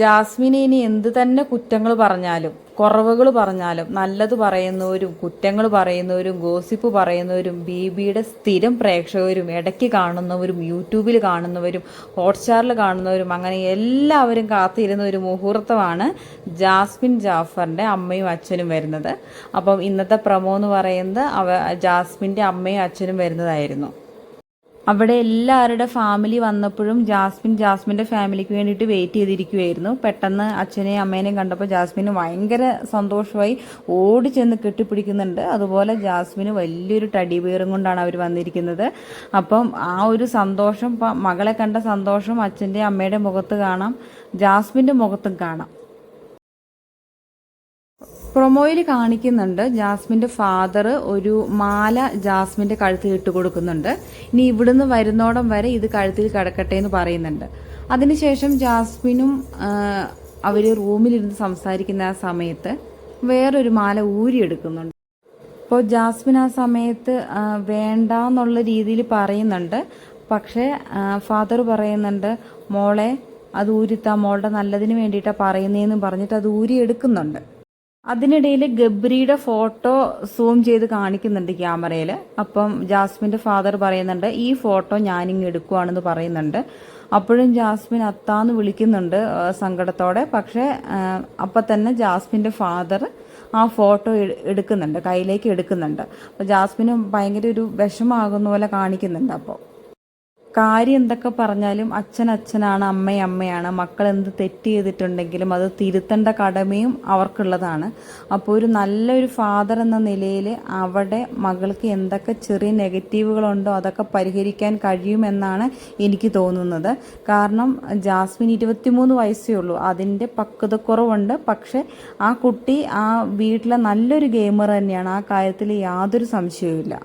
ജാസ്മിനെ ഇനി എന്ത് തന്നെ കുറ്റങ്ങൾ പറഞ്ഞാലും കുറവുകൾ പറഞ്ഞാലും നല്ലത് പറയുന്നവരും കുറ്റങ്ങൾ പറയുന്നവരും ഗോസിപ്പ് പറയുന്നവരും ബിയുടെ സ്ഥിരം പ്രേക്ഷകരും ഇടയ്ക്ക് കാണുന്നവരും യൂട്യൂബിൽ കാണുന്നവരും ഹോട്ട്സ്റ്റാറിൽ കാണുന്നവരും അങ്ങനെ എല്ലാവരും കാത്തിരുന്ന ഒരു മുഹൂർത്തമാണ് ജാസ്മിൻ ജാഫറിൻ്റെ അമ്മയും അച്ഛനും വരുന്നത്. അപ്പം ഇന്നത്തെ പ്രമോ എന്ന് പറയുന്നത് ജാസ്മിൻ്റെ അമ്മയും അച്ഛനും വരുന്നതായിരുന്നു. അവിടെ എല്ലാവരുടെ ഫാമിലി വന്നപ്പോഴും ജാസ്മിൻ്റെ ഫാമിലിക്ക് വേണ്ടിയിട്ട് വെയിറ്റ് ചെയ്തിരിക്കുമായിരുന്നു. പെട്ടെന്ന് അച്ഛനെയും അമ്മേനെയും കണ്ടപ്പോൾ ജാസ്മിന് ഭയങ്കര സന്തോഷമായി ഓടി ചെന്ന് കെട്ടിപ്പിടിക്കുന്നുണ്ട്. അതുപോലെ ജാസ്മിന് വലിയൊരു ടഡി ബിയറും കൊണ്ടാണ് അവർ വന്നിരിക്കുന്നത്. അപ്പം ആ ഒരു സന്തോഷം, മകളെ കണ്ട സന്തോഷം അച്ഛൻ്റെ അമ്മയുടെ മുഖത്ത് കാണാം, ജാസ്മിൻ്റെ മുഖത്തും കാണാം. പ്രൊമോയിൽ കാണിക്കുന്നുണ്ട് ജാസ്മിൻ്റെ ഫാദർ ഒരു മാല ജാസ്മിൻ്റെ കഴുത്തിൽ ഇട്ട് കൊടുക്കുന്നുണ്ട്. ഇനി ഇവിടുന്ന് വരുന്നോടം വരെ ഇത് കഴുത്തിൽ കിടക്കട്ടെ എന്ന് പറയുന്നുണ്ട്. അതിനുശേഷം ജാസ്മിനും അവർ റൂമിലിരുന്ന് സംസാരിക്കുന്ന ആ സമയത്ത് വേറൊരു മാല ഊരിയെടുക്കുന്നുണ്ട്. അപ്പോൾ ജാസ്മിൻ ആ സമയത്ത് വേണ്ട എന്നുള്ള രീതിയിൽ പറയുന്നുണ്ട്. പക്ഷേ ഫാദർ പറയുന്നുണ്ട്, മോളെ അത് ഊരിത്താ, മോളുടെ നല്ലതിന് വേണ്ടിയിട്ടാണ് പറയുന്നതെന്ന് പറഞ്ഞിട്ട് അത് ഊരിയെടുക്കുന്നുണ്ട്. അതിനിടയിൽ ഗബ്രിയുടെ ഫോട്ടോ സൂം ചെയ്ത് കാണിക്കുന്നുണ്ട് ക്യാമറയിൽ. അപ്പം ജാസ്മിൻ്റെ ഫാദർ പറയുന്നുണ്ട്, ഈ ഫോട്ടോ ഞാനിങ്ങ് എടുക്കുവാണെന്ന് പറയുന്നുണ്ട്. അപ്പോഴും ജാസ്മിൻ അത്താന്ന് വിളിക്കുന്നുണ്ട് സങ്കടത്തോടെ. പക്ഷേ അപ്പം തന്നെ ജാസ്മിൻ്റെ ഫാദർ ആ ഫോട്ടോ എടുക്കുന്നുണ്ട്, കയ്യിലേക്ക് എടുക്കുന്നുണ്ട്. അപ്പോൾ ജാസ്മിന് ഭയങ്കര ഒരു വിഷമാകുന്ന പോലെ കാണിക്കുന്നുണ്ട്. അപ്പോൾ കാര്യം എന്തൊക്കെ പറഞ്ഞാലും അച്ഛനാണ്, അമ്മയാണ്. മക്കൾ എന്ത് തെറ്റ് ചെയ്തിട്ടുണ്ടെങ്കിലും അത് തിരുത്തേണ്ട കടമയും അവർക്കുള്ളതാണ്. അപ്പോൾ ഒരു നല്ലൊരു ഫാദർ എന്ന നിലയിൽ അവിടെ മകൾക്ക് എന്തൊക്കെ ചെറിയ നെഗറ്റീവുകളുണ്ടോ അതൊക്കെ പരിഹരിക്കാൻ കഴിയുമെന്നാണ് എനിക്ക് തോന്നുന്നത്. കാരണം ജാസ്മിൻ 23 വയസ്സേ ഉള്ളൂ, അതിൻ്റെ പക്വതക്കുറവുണ്ട്. പക്ഷെ ആ കുട്ടി ആ വീട്ടിലെ നല്ലൊരു ഗെയിമർ തന്നെയാണ്, ആ കാര്യത്തിൽ യാതൊരു സംശയവുമില്ല.